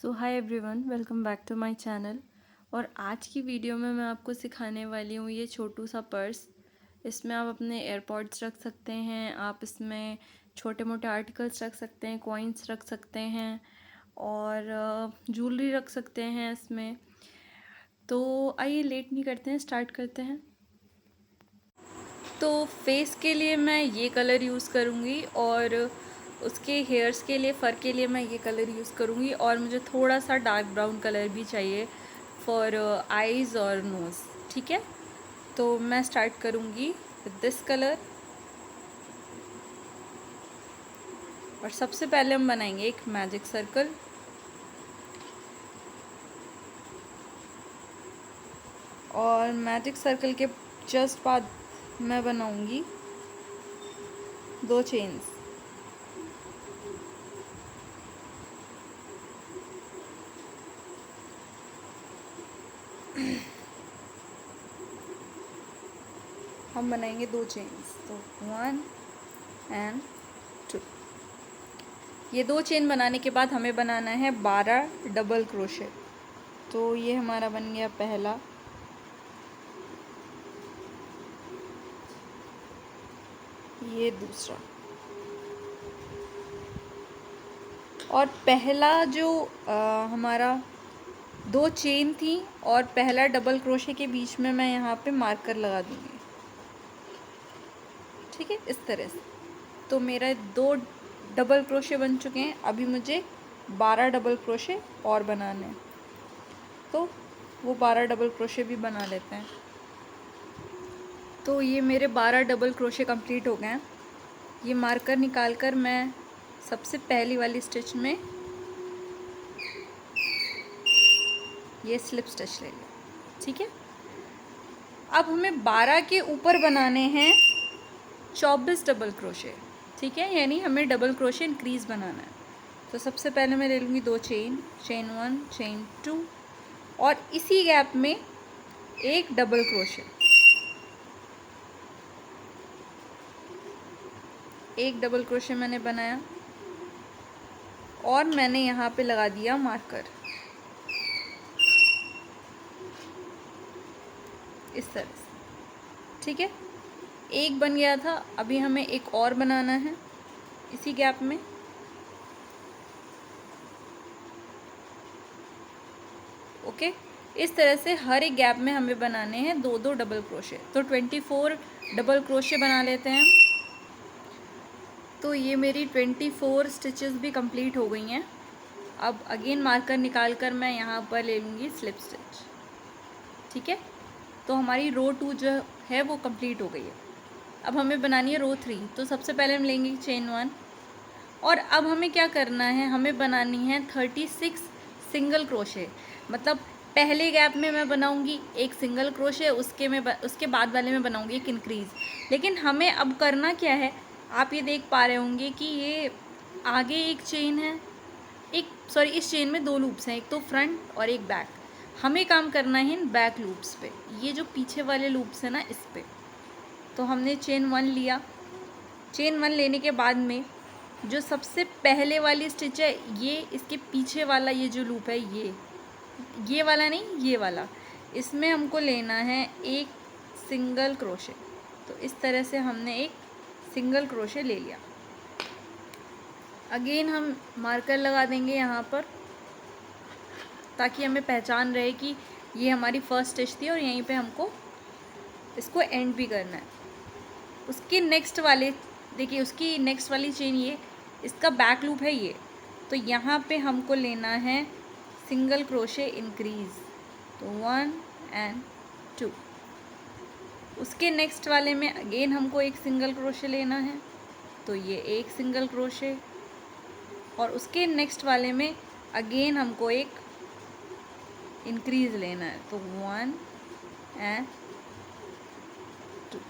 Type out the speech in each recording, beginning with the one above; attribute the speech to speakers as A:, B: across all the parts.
A: So hi everyone, welcome back to my channel. और आज की वीडियो में मैं आपको सिखाने वाली हूँ ये छोटू सा पर्स। इसमें आप अपने एयरपॉड्स रख सकते हैं, आप इसमें छोटे मोटे आर्टिकल्स रख सकते हैं, कॉइन्स रख सकते हैं और ज्वेलरी रख सकते हैं इसमें। तो आइए लेट नहीं करते हैं, स्टार्ट करते हैं। तो फेस के लिए मैं ये कलर यूज़ करूँगी और उसके हेयर्स के लिए, फ़र के लिए मैं ये कलर यूज़ करूँगी। और मुझे थोड़ा सा डार्क ब्राउन कलर भी चाहिए फॉर आईज़ और नोज़। ठीक है, तो मैं स्टार्ट करूँगी विद दिस कलर। और सबसे पहले हम बनाएंगे एक मैजिक सर्कल। और मैजिक सर्कल के जस्ट बाद मैं बनाऊँगी 2 चेन्स। हम बनाएंगे 2 चेन्स, तो 1 एंड 2। ये 2 चेन बनाने के बाद हमें बनाना है 12 डबल क्रोशे। तो ये हमारा बन गया पहला, ये दूसरा। और पहला जो हमारा 2 चेन थी और पहला डबल क्रोशे के बीच में मैं यहाँ पे मार्कर लगा दूँगी। ठीक है, इस तरह से। तो मेरा 2 डबल क्रोशे बन चुके हैं। अभी मुझे 12 डबल क्रोशे और बनाने हैं, तो वो 12 डबल क्रोशे भी बना लेते हैं। तो ये मेरे 12 डबल क्रोशे कंप्लीट हो गए हैं। ये मार्कर निकाल कर मैं सबसे पहली वाली स्टिच में ये स्लिप स्टिच ले लिया। ठीक है, अब हमें 12 के ऊपर बनाने हैं 24 डबल क्रोशे। ठीक है, यानी हमें डबल क्रोशे इंक्रीज़ बनाना है। तो सबसे पहले मैं ले लूँगी 2 चेन, चेन 1, चेन 2 और इसी गैप में एक डबल क्रोशे। एक डबल क्रोशे मैंने बनाया और मैंने यहाँ पे लगा दिया मार्कर इस तरह से। ठीक है, एक बन गया था, अभी हमें एक और बनाना है इसी गैप में। ओके, इस तरह से हर एक गैप में हमें बनाने हैं 2-2 डबल क्रोशे। तो 24 डबल क्रोशे बना लेते हैं। तो ये मेरी 24 स्टिचेस भी कंप्लीट हो गई हैं। अब अगेन मार्कर निकाल कर मैं यहाँ पर ले लूँगी स्लिप स्टिच। ठीक है, तो हमारी रो 2 जो है वो कंप्लीट हो गई है। अब हमें बनानी है रो 3। तो सबसे पहले हम लेंगे चेन 1 और अब हमें क्या करना है, हमें बनानी है 36 सिंगल क्रोशे। मतलब पहले गैप में मैं बनाऊंगी एक सिंगल क्रोशे, उसके बाद वाले में बनाऊंगी एक इंक्रीज़। लेकिन हमें अब करना क्या है, आप ये देख पा रहे होंगे कि ये आगे एक चेन है, इस चेन में 2 लूप्स हैं, एक तो फ्रंट और एक बैक। हमें काम करना है इन बैक लूप्स पे, ये जो पीछे वाले लूप्स हैं ना, इस पे। तो हमने चेन 1 लिया। चेन 1 लेने के बाद में जो सबसे पहले वाली स्टिच है, ये इसके पीछे वाला ये जो लूप है, ये वाला नहीं, ये वाला, इसमें हमको लेना है एक सिंगल क्रोशे। तो इस तरह से हमने एक सिंगल क्रोशे ले लिया। अगेन हम मार्कर लगा देंगे यहाँ पर, ताकि हमें पहचान रहे कि ये हमारी फर्स्ट स्टिच थी और यहीं पे हमको इसको एंड भी करना है। उसके नेक्स्ट वाले, देखिए उसकी नेक्स्ट वाली चेन, ये इसका बैक लूप है ये। तो यहाँ पे हमको लेना है सिंगल क्रोशे इंक्रीज़। तो 1 एंड 2। उसके नेक्स्ट वाले में अगेन हमको एक सिंगल क्रोशे लेना है, तो ये एक सिंगल क्रोशे। और उसके नेक्स्ट वाले में अगेन हमको एक इंक्रीज़ लेना है, तो 1 एंड 2।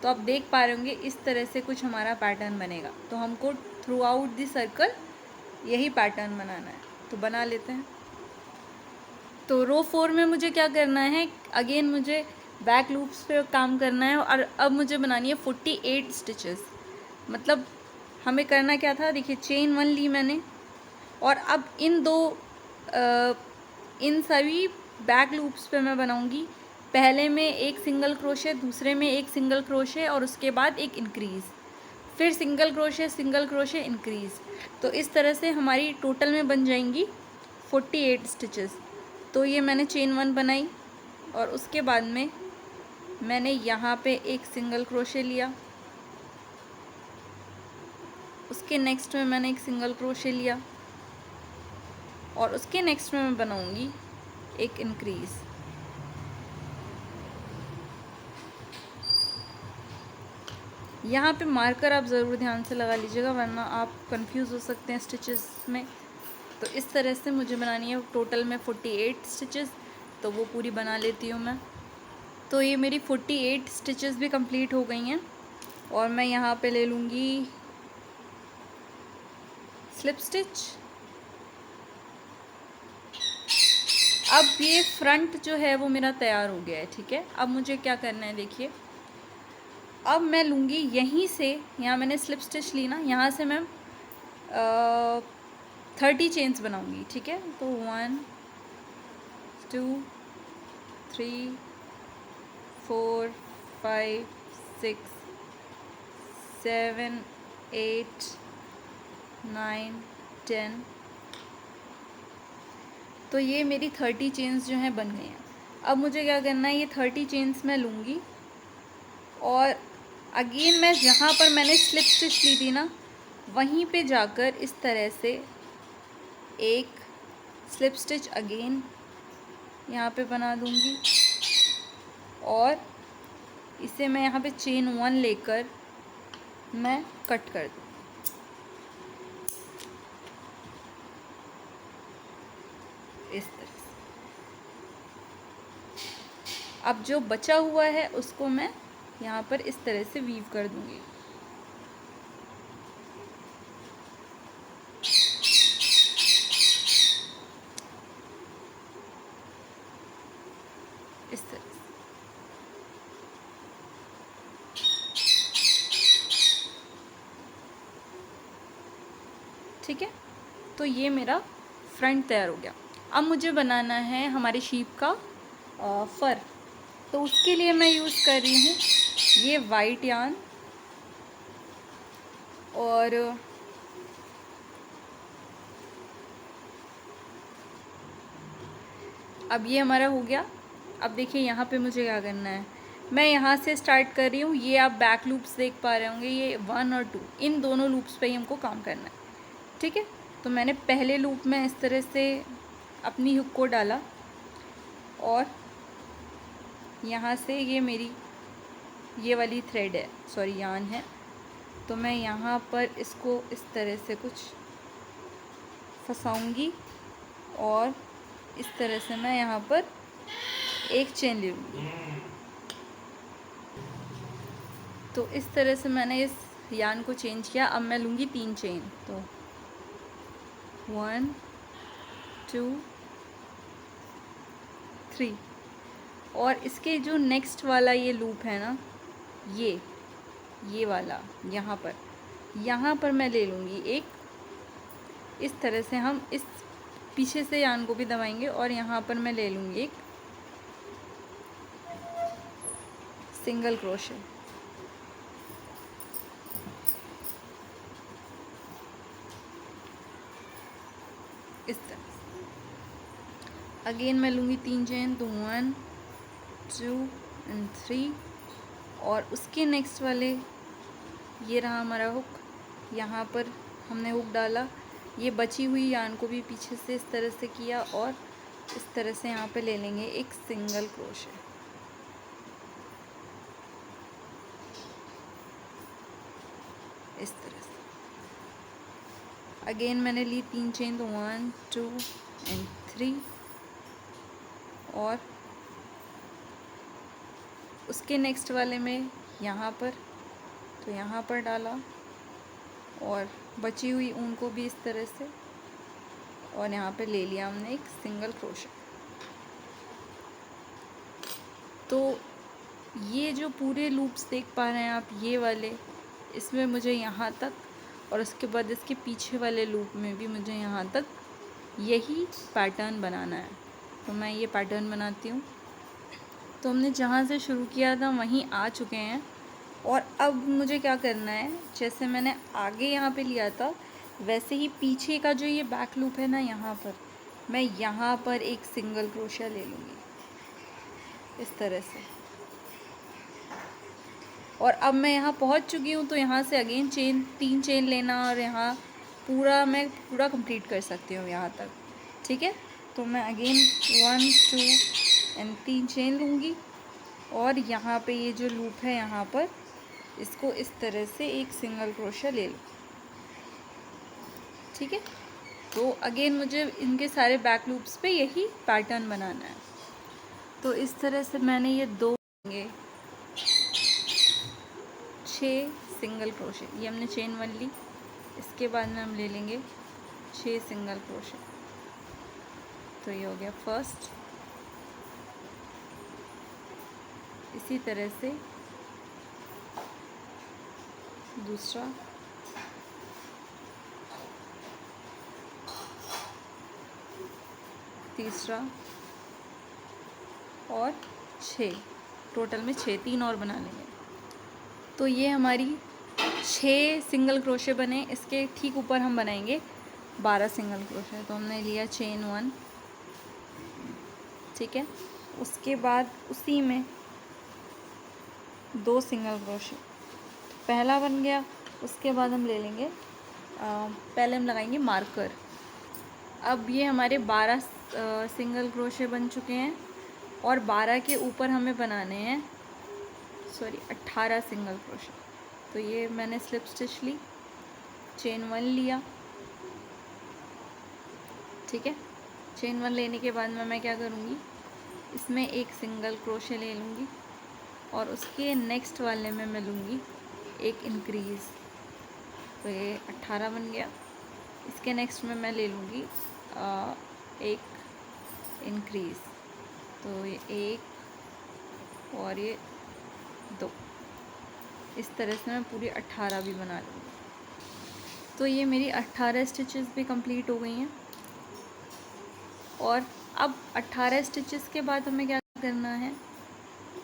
A: तो आप देख पा रहे होंगे इस तरह से कुछ हमारा पैटर्न बनेगा। तो हमको थ्रू आउट द सर्कल यही पैटर्न बनाना है, तो बना लेते हैं। तो रो 4 में मुझे क्या करना है, अगेन मुझे बैक लूप्स पे काम करना है। और अब मुझे बनानी है 48 स्टिचेस। मतलब हमें करना क्या था, देखिए चेन 1 ली मैंने, और अब इन सभी बैक लूप्स पे मैं बनाऊंगी पहले में एक सिंगल क्रोशे, दूसरे में एक सिंगल क्रोशे और उसके बाद एक इंक्रीज़, फिर सिंगल क्रोशे इंक्रीज़। तो इस तरह से हमारी टोटल में बन जाएंगी 48 स्टिचेस। तो ये मैंने चेन 1 बनाई और उसके बाद में मैंने यहाँ पे एक सिंगल क्रोशे लिया, उसके नेक्स्ट में मैंने एक सिंगल क्रोशे लिया और उसके नेक्स्ट में मैं बनाऊंगी एक इंक्रीज़। यहाँ पे मार्कर आप ज़रूर ध्यान से लगा लीजिएगा वरना आप कंफ्यूज हो सकते हैं स्टिचेस में। तो इस तरह से मुझे बनानी है टोटल में 48 स्टिचेस, तो वो पूरी बना लेती हूँ मैं। तो ये मेरी 48 स्टिचेस भी कंप्लीट हो गई हैं और मैं यहाँ पे ले लूँगी स्लिप स्टिच। अब ये फ्रंट जो है वो मेरा तैयार हो गया है, ठीक है। अब मुझे क्या करना है देखिए, अब मैं लूँगी यहीं से, यहाँ मैंने स्लिप स्टिच ली ना, यहाँ से मैं 30 चेन्स बनाऊँगी, ठीक है। तो 1 2 3 4 5 6 7 8 9 10। तो ये मेरी 30 चेन्स जो हैं बन गई हैं। अब मुझे क्या करना है, ये 30 चेन्स मैं लूँगी और अगेन मैं जहाँ पर मैंने स्लिप स्टिच ली थी ना, वहीं पे जाकर इस तरह से एक स्लिप स्टिच अगेन यहाँ पे बना दूँगी और इसे मैं यहाँ पे चेन 1 लेकर मैं कट कर दूँ। इस तरह से अब जो बचा हुआ है उसको मैं यहाँ पर इस तरह से वीव कर दूँगी। इस तरह से ठीक है। तो ये मेरा फ्रंट तैयार हो गया। अब मुझे बनाना है हमारी शीप का फर। तो उसके लिए मैं यूज़ कर रही हूँ ये वाइट यार्न और अब ये हमारा हो गया। अब देखिए यहाँ पे मुझे क्या करना है, मैं यहाँ से स्टार्ट कर रही हूँ। ये आप बैक लूप्स देख पा रहे होंगे, ये 1 और 2 इन दोनों लूप्स पे ही हमको काम करना है, ठीक है। तो मैंने पहले लूप में इस तरह से अपनी हुक को डाला और यहाँ से ये मेरी ये वाली थ्रेड है, सॉरी यार्न है, तो मैं यहाँ पर इसको इस तरह से कुछ फंसाऊँगी और इस तरह से मैं यहाँ पर एक चेन ले लूँगी। तो इस तरह से मैंने इस यार्न को चेंज किया। अब मैं लूँगी 3 चेन, तो 1 2 3 और इसके जो नेक्स्ट वाला ये लूप है ना, ये वाला यहाँ पर मैं ले लूँगी एक, इस तरह से हम इस पीछे से यार्न को भी दबाएंगे और यहाँ पर मैं ले लूँगी एक सिंगल क्रोशे। इस तरह से अगेन मैं लूँगी 3 चेन, तो 1 2 एंड 3 और उसके नेक्स्ट वाले ये रहा हमारा हुक, यहाँ पर हमने हुक डाला, ये बची हुई यार्न को भी पीछे से इस तरह से किया और इस तरह से यहाँ पे ले लेंगे एक सिंगल क्रोशे। इस तरह से अगेन मैंने ली 3 चेन, तो 1 2 एंड 3 और उसके नेक्स्ट वाले में यहाँ पर, तो यहाँ पर डाला और बची हुई ऊन को भी इस तरह से और यहाँ पे ले लिया हमने एक सिंगल क्रोशे। तो ये जो पूरे लूप्स देख पा रहे हैं आप, ये वाले, इसमें मुझे यहाँ तक और उसके बाद इसके पीछे वाले लूप में भी मुझे यहाँ तक यही पैटर्न बनाना है। तो मैं ये पैटर्न बनाती हूँ। तो हमने जहाँ से शुरू किया था वहीं आ चुके हैं, और अब मुझे क्या करना है, जैसे मैंने आगे यहाँ पे लिया था वैसे ही पीछे का जो ये बैक लूप है ना, यहाँ पर मैं यहाँ पर एक सिंगल क्रोशिया ले लूँगी इस तरह से। और अब मैं यहाँ पहुँच चुकी हूँ, तो यहाँ से अगेन चेन 3 चेन लेना, और यहाँ मैं पूरा कंप्लीट कर सकती हूँ यहाँ तक। ठीक है, तो मैं अगेन 1 2 एंड 3 चेन लूँगी, और यहाँ पे ये जो लूप है यहाँ पर इसको इस तरह से एक सिंगल क्रोशिया ले लूँ। ठीक है, तो अगेन मुझे इनके सारे बैक लूप्स पे यही पैटर्न बनाना है। तो इस तरह से मैंने ये 6 सिंगल क्रोशे, ये हमने चेन 1 ली, इसके बाद में हम ले लेंगे 6 सिंगल क्रोशे। तो ये हो गया फर्स्ट। इसी तरह से दूसरा, तीसरा और 6, टोटल में 6, 3 और बना लेंगे। तो ये हमारी 6 सिंगल क्रोशे बने। इसके ठीक ऊपर हम बनाएंगे 12 सिंगल क्रोशे। तो हमने लिया चेन 1, ठीक है, उसके बाद उसी में 2 सिंगल क्रोशे, पहला बन गया। उसके बाद हम ले लेंगे पहले हम लगाएंगे मार्कर। अब ये हमारे 12 सिंगल क्रोशे बन चुके हैं, और 12 के ऊपर हमें बनाने हैं 18 सिंगल क्रोशे। तो ये मैंने स्लिप स्टिच ली, चेन 1 लिया, ठीक है। चेन 1 लेने के बाद में मैं क्या करूँगी, इसमें एक सिंगल क्रोशे ले लूँगी, और उसके नेक्स्ट वाले में मैं लूँगी एक इंक्रीज़। तो ये 18 बन गया। इसके नेक्स्ट में मैं ले लूँगी एक इंक्रीज़। तो ये 1 और ये 2, इस तरह से मैं पूरी 18 भी बना लूँगी। तो ये मेरी 18 स्टिचेस भी कंप्लीट हो गई हैं। और अब 18 स्टिचेस के बाद हमें क्या करना है,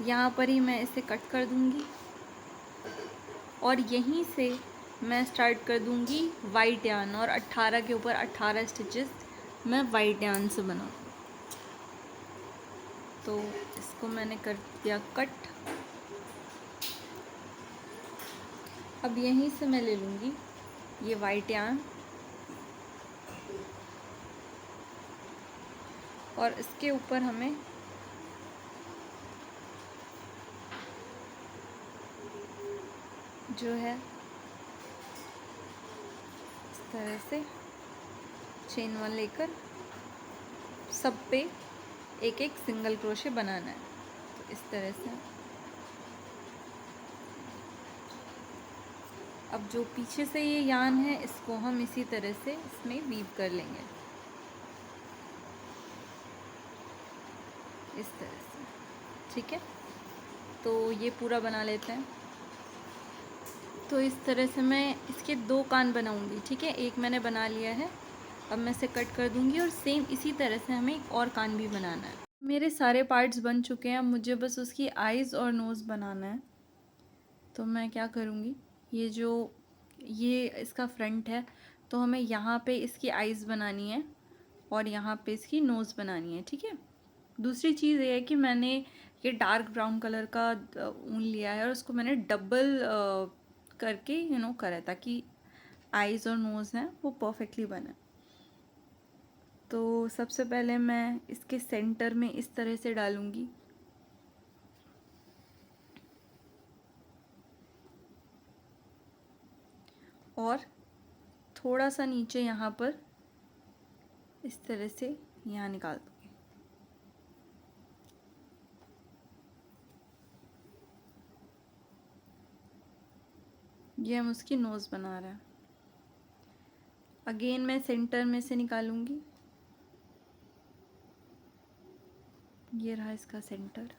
A: यहाँ पर ही मैं इसे कट कर दूँगी, और यहीं से मैं स्टार्ट कर दूँगी वाइट यार्न, और 18 के ऊपर 18 स्टिचेस मैं वाइट यार्न से बनाऊँ। तो इसको मैंने कर दिया कट। अब यहीं से मैं ले लूँगी ये वाइट यार्न, और इसके ऊपर हमें जो है इस तरह से चेन 1 लेकर सब पे एक एक सिंगल क्रोशे बनाना है। तो इस तरह से अब जो पीछे से ये यार्न है इसको हम इसी तरह से इसमें वीव कर लेंगे, इस तरह से, ठीक है। तो ये पूरा बना लेते हैं। तो इस तरह से मैं इसके 2 कान बनाऊंगी, ठीक है। एक मैंने बना लिया है, अब मैं इसे कट कर दूंगी, और सेम इसी तरह से हमें एक और कान भी बनाना है। मेरे सारे पार्ट्स बन चुके हैं, अब मुझे बस उसकी आइज़ और नोज़ बनाना है। तो मैं क्या करूँगी, ये इसका फ्रंट है, तो हमें यहाँ पे इसकी आइज़ बनानी है, और यहाँ पे इसकी नोज़ बनानी है, ठीक है। दूसरी चीज़ ये है कि मैंने ये डार्क ब्राउन कलर का ऊन लिया है, और उसको मैंने डबल करके करा है, ताकि आइज़ और नोज़ हैं वो परफेक्टली बने। तो सबसे पहले मैं इसके सेंटर में इस तरह से डालूँगी, और थोड़ा सा नीचे यहाँ पर इस तरह से यहाँ निकाल दूँगी। ये हम उसकी नोज़ बना रहे हैं। अगेन मैं सेंटर में से निकालूंगी, ये रहा इसका सेंटर।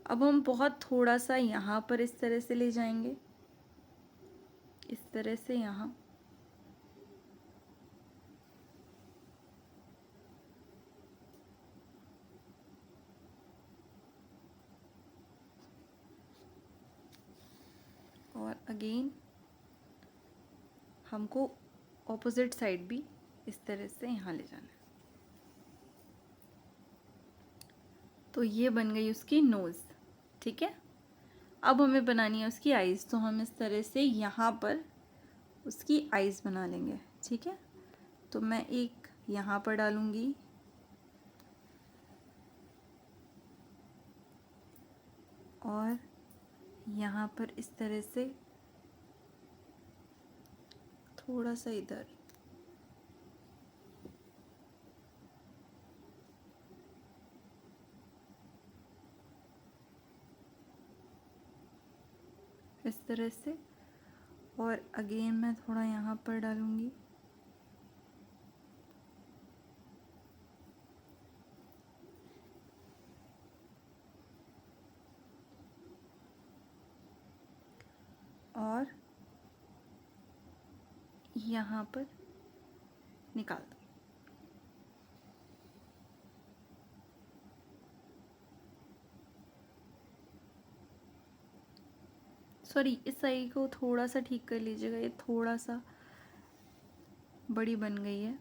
A: अब हम बहुत थोड़ा सा यहाँ पर इस तरह से ले जाएंगे, इस तरह से यहाँ, अगेन हमको ऑपोजिट साइड भी इस तरह से यहाँ ले जाना है। तो ये बन गई उसकी नोज़, ठीक है। अब हमें बनानी है उसकी आइज़, तो हम इस तरह से यहाँ पर उसकी आइज़ बना लेंगे, ठीक है। तो मैं एक यहाँ पर डालूँगी और यहाँ पर इस तरह से थोड़ा सा इधर, इस तरह से, और अगेन मैं थोड़ा यहाँ पर डालूँगी। और यहाँ पर निकाल दो। सॉरी, इस साइड को थोड़ा सा ठीक कर लीजिएगा, ये थोड़ा सा बड़ी बन गई है।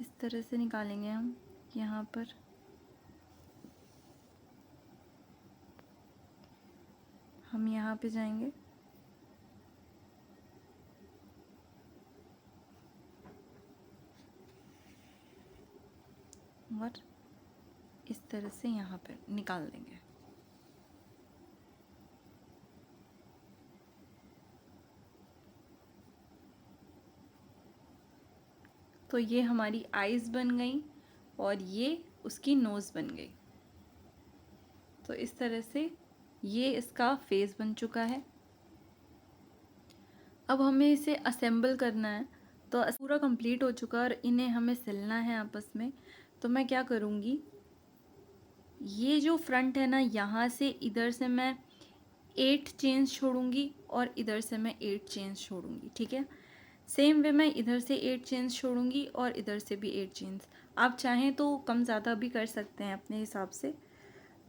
A: इस तरह से निकालेंगे हम। यहाँ पर हम यहाँ पे जाएंगे और इस तरह से यहाँ पर निकाल देंगे। तो ये हमारी आइज़ बन गई और ये उसकी नोज़ बन गई। तो इस तरह से ये इसका फेस बन चुका है। अब हमें इसे असेंबल करना है, तो पूरा कंप्लीट हो चुका है और इन्हें हमें सिलना है आपस में। तो मैं क्या करूँगी, ये जो फ्रंट है ना, यहाँ से इधर से मैं 8 चेन्स छोड़ूंगी और इधर से मैं 8 चेन्स छोड़ूंगी, ठीक है। सेम वे मैं इधर से 8 चेन्स छोड़ूंगी और इधर से भी 8 चेन्स। आप चाहें तो कम ज़्यादा भी कर सकते हैं अपने हिसाब से।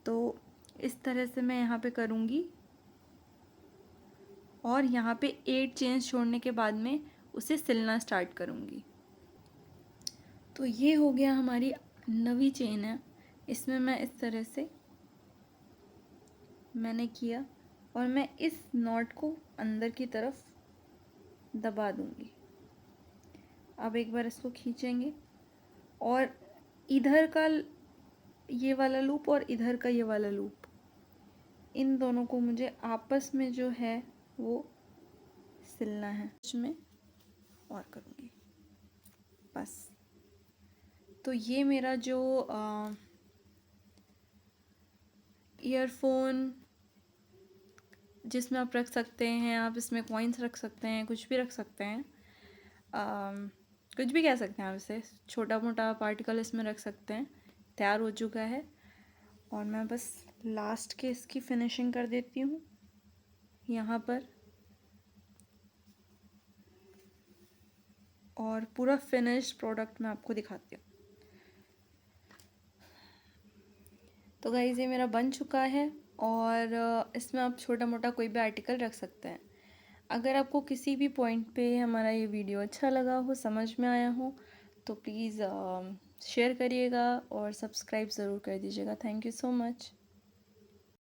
A: तो इस तरह से मैं यहाँ पे करूँगी और यहाँ पे 8 चेन्स छोड़ने के बाद में उसे सिलना स्टार्ट करूँगी। तो ये हो गया हमारी 9वीं चेन है। इसमें मैं इस तरह से मैंने किया और मैं इस नॉट को अंदर की तरफ दबा दूँगी। अब एक बार इसको खींचेंगे और इधर का ये वाला लूप और इधर का ये वाला लूप, इन दोनों को मुझे आपस में जो है वो सिलना है। इसमें और करूँगी बस। तो ये मेरा जो ईयरफोन जिसमें आप रख सकते हैं, आप इसमें कॉइन्स रख सकते हैं, कुछ भी रख सकते हैं, कुछ भी कह सकते हैं आप इसे, छोटा मोटा पार्टिकल इसमें रख सकते हैं। तैयार हो चुका है और मैं बस लास्ट के इसकी फिनिशिंग कर देती हूँ यहाँ पर, और पूरा फिनिश प्रोडक्ट मैं आपको दिखाती हूँ। तो गाइस ये मेरा बन चुका है और इसमें आप छोटा मोटा कोई भी आर्टिकल रख सकते हैं। अगर आपको किसी भी पॉइंट पे हमारा ये वीडियो अच्छा लगा हो, समझ में आया हो, तो प्लीज़ शेयर करिएगा और सब्सक्राइब ज़रूर कर दीजिएगा। Thank you so much.